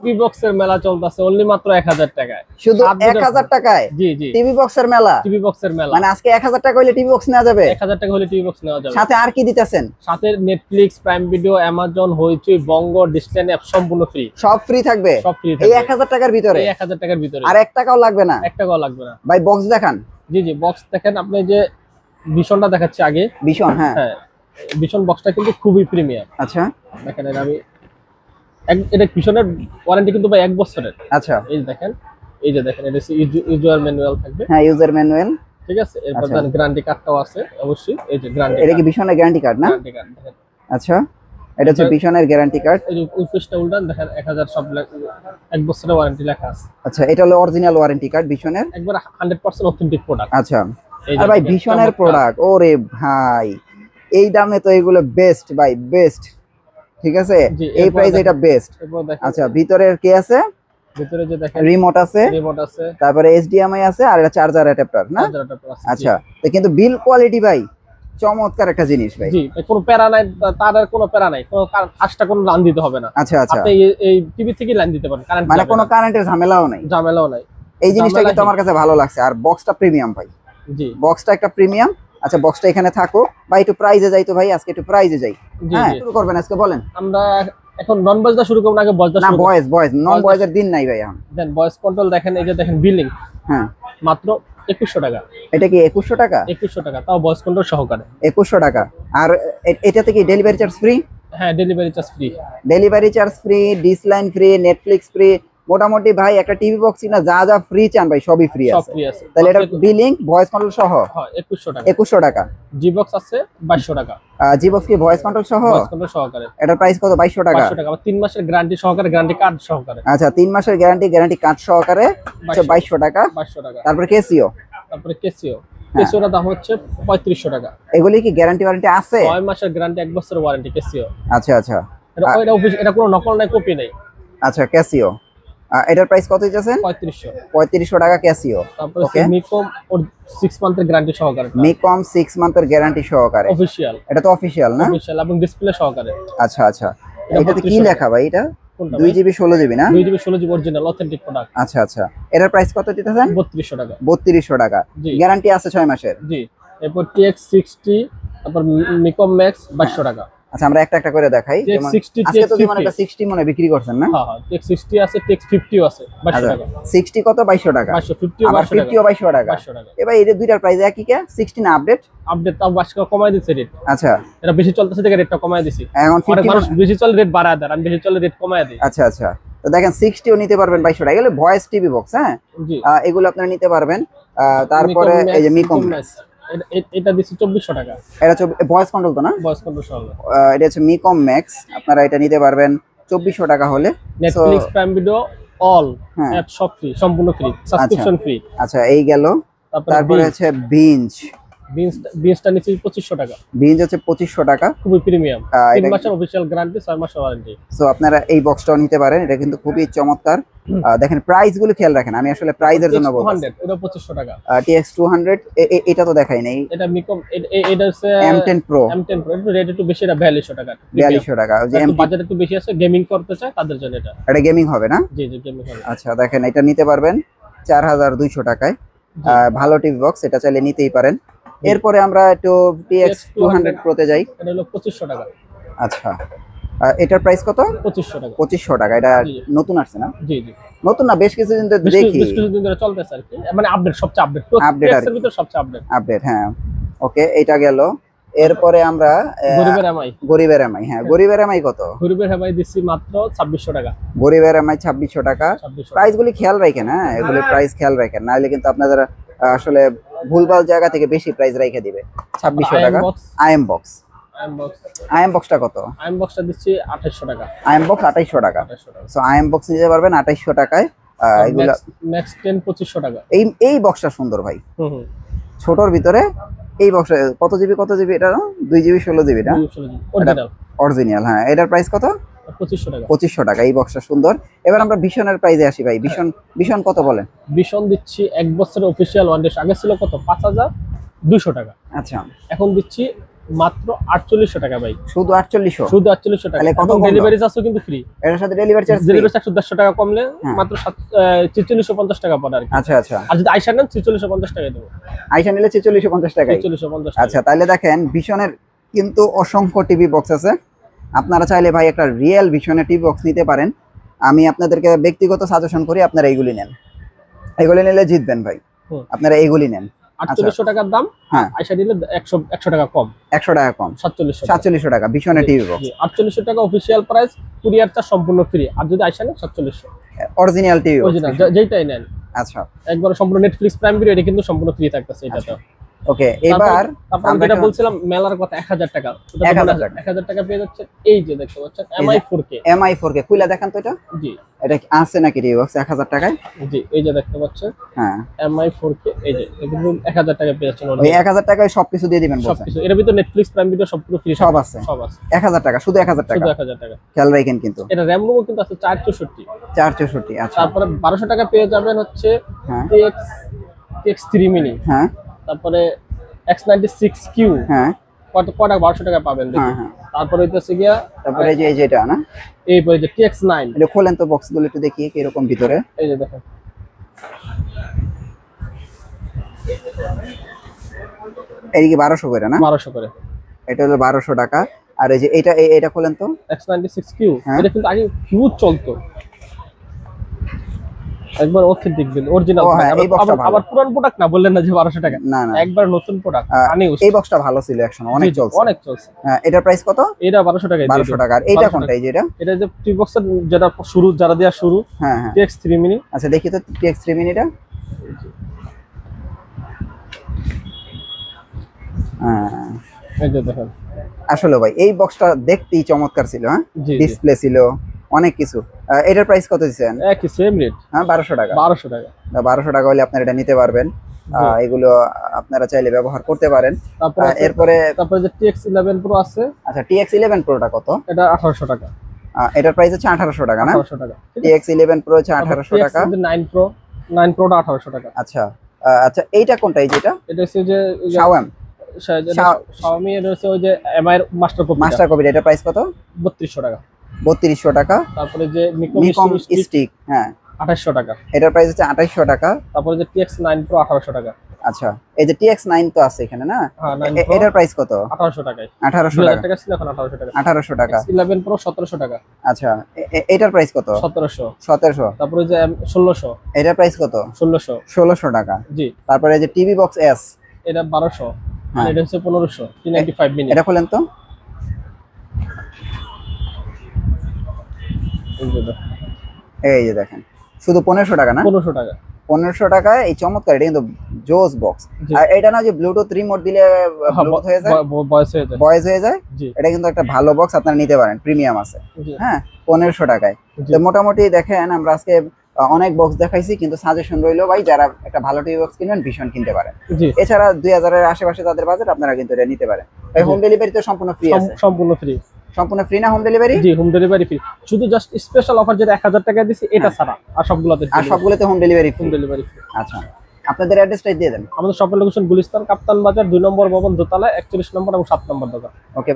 TV বক্সের মেলা চলতেছে অনলি মাত্র 1000 টাকায়। শুধু 1000 টাকায়? জি জি, টিভি বক্সের মেলা। টিভি বক্সের মেলা মানে আজকে 1000 টাকা হইলে টিভি বক্স নেওয়া যাবে? 1000 টাকা হলে টিভি বক্স নেওয়া যাবে। সাথে আর কি দিতেছেন? সাথে নেটফ্লিক্স, প্রাইম ভিডিও, অ্যামাজন, হইচই, বঙ্গ, ডিসপ্লে অ্যাপ সম্পূর্ণ ফ্রি। সব ফ্রি থাকবে? সব ফ্রি থাকবে এই 1000 টাকার ভিতরে? এই 1000 টাকার ভিতরে। আর 1 টাকাও লাগবে না? 1 টাকাও লাগবে না ভাই। বক্স দেখান। জি জি, বক্স দেখেন। আপনি যে ভিশনটা দেখাচ্ছি আগে, ভিশন। হ্যাঁ হ্যাঁ, ভিশন বক্সটা কিন্তু খুবই প্রিমিয়াম। আচ্ছা দেখেন, আমি এটা ভিশনের ওয়ারেন্টি কিন্তু ভাই 1 বছরের। আচ্ছা, এই দেখেন, এই যে দেখেন, এটা ইউজার ম্যানুয়াল থাকবে। হ্যাঁ, ইউজার ম্যানুয়াল, ঠিক আছে। এরপর দেন গ্যারান্টি কার্ডটাও আছে অবশ্যই। এই যে গ্যারান্টি, এটা কি ভিশনের গ্যারান্টি কার্ড না? গ্যারান্টি কার্ড দেখেন। আচ্ছা, এটা হচ্ছে ভিশনের গ্যারান্টি কার্ড। এই যে উপরেটা উল্টান দেখেন, 1000 সব 1 বছরের ওয়ারেন্টি লেখা আছে। আচ্ছা, এটা হলো অরিজিনাল ওয়ারেন্টি কার্ড ভিশনের, একবার 100% অথেন্টিক প্রোডাক্ট। আচ্ছা। আর ভাই ভিশনের প্রোডাক্ট, ওরে ভাই, এই দামে তো এগুলো বেস্ট ভাই, বেস্ট। ঠিক আছে, এই প্রাইস এটা বেস্ট। আচ্ছা, ভিতরের কি আছে? ভিতরে যে দেখেন রিমোট আছে, তারপরে এইচডিএমআই আছে, আর এটা চার্জার অ্যাডাপ্টার না? আচ্ছা, তো কিন্তু বিল কোয়ালিটি ভাই চমৎকার একটা জিনিস ভাই। জি, কোনো প্যারা নাই, তার আর কোনো প্যারা নাই, কোনো ফাস্টটা কোনো লাইন দিতে হবে না। আচ্ছা আচ্ছা, আপনি এই টিভি থেকে লাইন দিতে পারেন, কারেন্ট মানে কোনো কারেন্টের ঝামেলাও নাই? ঝামেলাও নাই। এই জিনিসটা কিন্তু আমার কাছে ভালো লাগছে। আর বক্সটা প্রিমিয়াম ভাই। জি, বক্সটা একটা প্রিমিয়াম। আচ্ছা, বক্সটা এখানে থাকো ভাই, একটু প্রাইজে যাই তো ভাই, আজকে একটু প্রাইজে যাই। হ্যাঁ, শুরু করবেন আজকে, বলেন। আমরা এখন নন ভয়েসটা শুরু করব নাকি ভয়েসটা? না, ভয়েস। নন ভয়েসের দিন নাই ভাই এখন। দেন ভয়েস কন্ট্রোল দেখেন, এই যে দেখেন বিলিং, হ্যাঁ, মাত্র 2100 টাকা। এটা কি 2100 টাকা? 2100 টাকা, তাও ভয়েস কন্ট্রোল সহকারে 2100 টাকা। আর এটাতে কি ডেলিভারি চার্জ ফ্রি? হ্যাঁ, delivery charge free. Delivery charge free, ডিসলাইন ফ্রি, নেটফ্লিক্স ফ্রি, মোটামুটি ভাই একটা টিভি বক্স কিনা যা যা ফ্রি চান ভাই সবই ফ্রি আছে। তাহলে এটা বিলিং, ভয়েস কন্ট্রোল সহ 2100 টাকা। 2100 টাকা। জি বক্স আছে 2200 টাকা। জি বক্স কি ভয়েস কন্ট্রোল সহ? ভয়েস কন্ট্রোল সহকারে। এটার প্রাইস কত? 2200 টাকা। 2200 টাকা, 3 মাসের গ্যারান্টি সহকারে, গ্যারান্টি কার্ড সহকারে। আচ্ছা, 3 মাসের গ্যারান্টি কার্ড সহকারে 2200 টাকা। 2200 টাকা। তারপর কেসিও, কেসিওর দাম হচ্ছে 3500 টাকা। এগুলি কি গ্যারান্টি ওয়ারেন্টি আছে? 6 মাসের গ্যারান্টি, 1 বছরের ওয়ারেন্টি কেসিও। আচ্ছা আচ্ছা, এটা কোনো নকল নাই, কপি নাই। আচ্ছা, ক্যাসিও, এটার প্রাইস কত দিতেছেন? 3500 টাকা ক্যাসিও। তারপরে মিকম 6 মান্থের গ্যারান্টি সহকারে। মিকম 6 মান্থের গ্যারান্টি সহকারে অফিশিয়াল। এটা তো অফিশিয়াল না? অফিশিয়াল এবং ডিসপ্লে সহকারে। আচ্ছা আচ্ছা, এটাতে কি লেখা ভাই? এটা 2GB 16GB না? 2GB 16GB original authentic product. আচ্ছা আচ্ছা, এটার প্রাইস কত দিতেছেন? 3200 টাকা। 3200 টাকা, গ্যারান্টি আছে 6 মাসের। জি, এরপর TX60, তারপর মিকম ম্যাক্স 2200 টাকা। আচ্ছা, আমরা একটা একটা করে দেখাই। যেমন আজকে তো যেমন একটা 60 মনে বিক্রি করছেন না? হ্যাঁ হ্যাঁ, TX60 আছে, TX50 আছে 2200 টাকা। 60 কত? 2200 টাকা। 250 আবার 50 ও 2200 টাকা। এবার এই দুইটার প্রাইস একই কে? 60 না আপডেট? আপডেট তাও 22 টাকা কমায় দিছে রেট। আচ্ছা, এটা বেশি চলতেছে দেখে রেটটা কমায় দিছি। এখন 50 মানুষ বেশি চলে রেট বাড়ায় দেয়, আমি বেশি চলে রেট কমায় দিই। আচ্ছা আচ্ছা, তো দেখেন 60 ও নিতে পারবেন 2200 টাকা। এগুলো ভয়েস টিভি বক্স, হ্যাঁ, এগুলো আপনারা নিতে পারবেন। তারপরে এই যে মিকম, এটা দিছি 2400 টাকা। এটা ভয়েস কন্ট্রোল তো না? ভয়েস কন্ট্রোল সহ। এটা হচ্ছে মিকম ম্যাক্স, আপনারা এটা নিতে পারবেন 2400 টাকা হলে। Netflix, prime video, all app সব ফ্রি, সম্পূর্ণ ফ্রি, সাবস্ক্রিপশন ফ্রি। আচ্ছা, এই গেল। তারপরে হচ্ছে বিঞ্জটা নিচে 2500 টাকা। বিঞ্জ হচ্ছে 2500 টাকা, খুবই প্রিমিয়াম। 3 মাসের অফিশিয়াল গ্যারান্টি, 6 মাসের ওয়ারেন্টি। সো আপনারা এই বক্সটাও নিতে পারেন, এটা কিন্তু খুবই চমৎকার। দেখেন প্রাইস গুলো খেয়াল রাখেন, আমি আসলে প্রাইজের জন্য বলছি। 200 এটা 2500 টাকা। TX200 এটা তো দেখাই নাই। এটা মিকম, এটা হচ্ছে M10 Pro। M10 Pro একটু রেট একটু বেশি, এটা 4200 টাকা। 4200 টাকা, যে বাজেট একটু বেশি আছে, গেমিং করতে চায় তাদের জন্য এটা। এটা গেমিং হবে না? জি জি, গেমিং হবে। আচ্ছা, দেখেন এটা নিতে পারবেন 4200 টাকায়। ভালো টিভি বক্স, এটা চাইলে নিতেই পারেন। এরপরে আমরা একটু TX200 Pro তে যাই। এটা হলো 2500 টাকা। আচ্ছা, এটার প্রাইস কত? 2500 টাকা। 2500 টাকা। এটা নতুন আসছে না? জি জি, নতুন না, বেশ কিছুদিন ধরে দেখি, বেশ কিছুদিন ধরে চলতেছে আর কি, মানে আপডেট, সবচেয়ে আপডেট এর ভিতর সবচেয়ে আপডেট। হ্যাঁ, ওকে, এটা গেল। এরপরে আমরা গরিবের এমআই, হ্যাঁ, গরিবের এমআই কত? গরিবের এমআই দিচ্ছি মাত্র 2600 টাকা। গরিবের এমআই 2600 টাকা। প্রাইসগুলি খেয়াল রাখেন, হ্যাঁ, এগুলি প্রাইস খেয়াল রাখেন, নাহলে কিন্তু আপনাদের আসলে ভুলভাল জায়গা থেকে বেশি প্রাইস রেখে দিবে। 2600 টাকা। আইএম বক্সটা কত? আইএম বক্সটা দিচ্ছি 2800 টাকা। আইএম বক্স 2800 টাকা। সো আইএম বক্স নিতে পারবেন 2800 টাকায়। এগুলা ম্যাক্স 10 2500 টাকা। এই বক্সটা সুন্দর ভাই, ছোটর ভিতরে। এই বক্সে কত জিবি এটা? 2GB 16GB না? অরিজিনাল, হ্যাঁ। এটার প্রাইস কত? 2500 টাকা। 2500 টাকা, এই বক্সটা সুন্দর। এবার আমরা ভিশনের প্রাইসে আসি ভাই। ভিশন কত বলেন? ভিশন দিচ্ছি 1 বছরের অফিশিয়াল ওয়ারেন্টি, আগে ছিল কত? 5200 টাকা। আচ্ছা, এখন দিচ্ছি মাত্র 4800 টাকা ভাই, শুধু 4800, শুধু 4800 টাকা। তাহলে কত ডেলিভারি চার্জও কিন্তু ফ্রি, এর সাথে ডেলিভারি চার্জ, ডেলিভারি চার্জ 150 টাকা কমলে মাত্র 4650 টাকা পড়ে আর কি। আচ্ছা আচ্ছা, আর যদি আইসা নেন 4650 টাকা দেব, আইসা নিলে 4650 টাকা। 4650। আচ্ছা, তাহলে দেখেন ভিশনের কিন্তু অসংখ্য টিভি বক্স আছে, আপনারা চাইলে ভাই একটা রিয়েল ভিশনের টিভি বক্স নিতে পারেন। আমি আপনাদেরকে ব্যক্তিগত সাজেশন করি, আপনারা এইগুলি নেন, এগুলি নিলে জিতবেন ভাই, আপনারা এইগুলি নেন। 4800 টাকার দাম, হ্যাঁ আইসা দিলে 100 টাকা কম, 100 টাকা কম, 4700 টাকা ভিশনের টিভি বক্স। 4800 টাকা অফিশিয়াল প্রাইস, কুরিয়ার চার্জ সম্পূর্ণ ফ্রি। আর যদি আইসা নেন 4700 অরিজিনাল টিভি বক্স, যেটাই নেন। আচ্ছা, একবার সম্পূর্ণ নেটফ্লিক্স প্রাইম ভিডিও, এটা কিন্তু সম্পূর্ণ ফ্রি থাকতেছে এটাতে। ওকে, এবার আমরা যেটা বলছিলাম মেলার কথা, 1000 টাকা, 1000 টাকা পেয়ে যাচ্ছে। এই যে দেখতে পাচ্ছেন এমআই 4K, এমআই 4K খুলে দেখান তো এটা। জি, এটা কি আছে নাকি টিভি বক্স 1000 টাকায়? জি, এই যে দেখতে পাচ্ছেন, হ্যাঁ এমআই 4K, এই যে কিন্তু 1000 টাকা পেয়ে যাচ্ছেন। ওই 1000 টাকায় সবকিছু দিয়ে দিবেন বলছেন? সবকিছু এর ভিতর নেটফ্লিক্স প্রাইম ভিডিও সবগুলো ফ্রি, সব আছে, সব আছে। 1000 টাকা, শুধু 1000 টাকা, শুধু 1000 টাকা। খেয়াল রাখেন কিন্তু। এটা র‍্যাম রোমও কিন্তু আছে 464, 464। আচ্ছা, তারপরে 1200 টাকা পেয়ে যাবেন হচ্ছে হ্যাঁ TX3 মিনি, হ্যাঁ, তারপরে X96Q, হ্যাঁ কটা 1200 টাকা পাবেন দেখি। হ্যাঁ, তারপরে হইতেছে গিয়া, তারপরে এই যে এটা না, এই পরে যে TX9, এটা খোলেন তো বক্সগুলো একটু দেখি কি রকম ভিতরে। এই যে দেখেন, এই কি 1200 করে না? 1200 করে, এটা হলো 1200 টাকা। আর এই যে এটা খোলেন তো, X96Q, হ্যাঁ। এটা কিন্তু আগে হিউজ চলতো, একবার অথেন্টিক বিল, অরিজিনাল। হ্যাঁ, এই বক্সটা ভালো। আবার পুরান প্রোডাক্ট না, বললেন না যে 1200 টাকা, না না, একবার নতুন প্রোডাক্ট। এই বক্সটা ভালো ছিল একসময়, অনেক চলছে, অনেক চলছে। হ্যাঁ, এটার প্রাইস কত? এটা 1200 টাকা, 1200 টাকা। আর এইটা কোনটা? এই যে এটা যে টি বক্সের যেটা শুরু, যারা দেয়া শুরু, হ্যাঁ হ্যাঁ, TX3 মিনি। আচ্ছা, দেখি তো TX3 মিনিটা। হ্যাঁ, এই যে দেখেন, আসলে ভাই এই বক্সটা দেখতেই চমৎকার ছিল, হ্যাঁ, জি, ডিসপ্লে ছিল, অনেক কিছু। এটার প্রাইস কত দিচ্ছেন? একই সেম রেট, হ্যাঁ 1200 টাকা। 1200 টাকা। 1200 টাকা হলে আপনারা এটা নিতে পারবেন। এগুলো আপনারা চাইলে ব্যবহার করতে পারেন। তারপরে যে TX11 Pro আছে। আচ্ছা, TX11 Proটা কত? এটা 1800 টাকা। এটার প্রাইস হচ্ছে 1800 টাকা না? 1800 টাকা। TX11 Pro হচ্ছে 1800 টাকা। TX9 Proটা 1800 টাকা। আচ্ছা আচ্ছা, এইটা কোনটা? এই যেটা এটা হচ্ছে যে Xiaomi, এর হচ্ছে ওই যে MI এর মাস্টার কপি। এটা প্রাইস কত? 3200 টাকা। 3200 টাকা। তারপরে যে নিকন স্টিক, হ্যাঁ 2800 টাকা। এটার প্রাইস হচ্ছে 2800 টাকা। তারপরে যে TX9 Pro 1800 টাকা। আচ্ছা, এই যে TX9 তো আছে এখানে না? হ্যাঁ, এটার প্রাইস কত? 1800 টাকায়। 1800 টাকা। 2000 টাকা ছিল, এখন 1800 টাকা। 1800 টাকা। X11 Pro 1700 টাকা। আচ্ছা, এটার প্রাইস কত? 1700। 1700। তারপরে যে 1600। এটার প্রাইস কত? 1600। 1600 টাকা। জি। তারপরে যে টিভি বক্স এস, এটা 1200, আর এটা হচ্ছে 1500, 395 মিনি। এটা খোলেন তো। এই যে দেখেন, শুধু 1500 টাকা না? 1500 টাকা। 1500 টাকায় এই চমৎকার, এটা কিন্তু জোস বক্স। আর এটা না যে ব্লুটুথ রিমোট দিলে ব্লুটুথ হয়ে যায়, ভয়েস হয়ে যায়, এটা কিন্তু একটা ভালো বক্স, আপনারা নিতে পারেন, প্রিমিয়াম আছে। হ্যাঁ, 1500 টাকায়। তো মোটামুটি দেখেন আমরা আজকে অনেক বক্স দেখাইছি, কিন্তু সাজেশন রইলো ভাই, যারা একটা ভালো টিভি বক্স কিনবেন ভীষণ কিনতে পারেন। এছাড়া 2000 এর আশেপাশে তাদের বাজেট, আপনারা কিন্তু এটা নিতে পারেন। হোম ডেলিভারি তো সম্পূর্ণ ফ্রি আছে? সম্পূর্ণ ফ্রি। সম্পূর্ণ ফ্রি না হোম ডেলিভারি? জি, হোম ডেলিভারি ফ্রি। শুধু জাস্ট স্পেশাল অফার যেটা 1000 টাকা দিছি, এটা ছাড়া আর সবগুলোতে হোম ডেলিভারি ফ্রি। আচ্ছা, আপনাদের অ্যাড্রেসটা দিয়ে দেন। আমাদের শপের লোকেশন গুলিস্তান কাপ্তান বাজার 2 নম্বর ভবন, দোতলা, 41 নম্বর এবং 7 নম্বর দোকান। ওকে।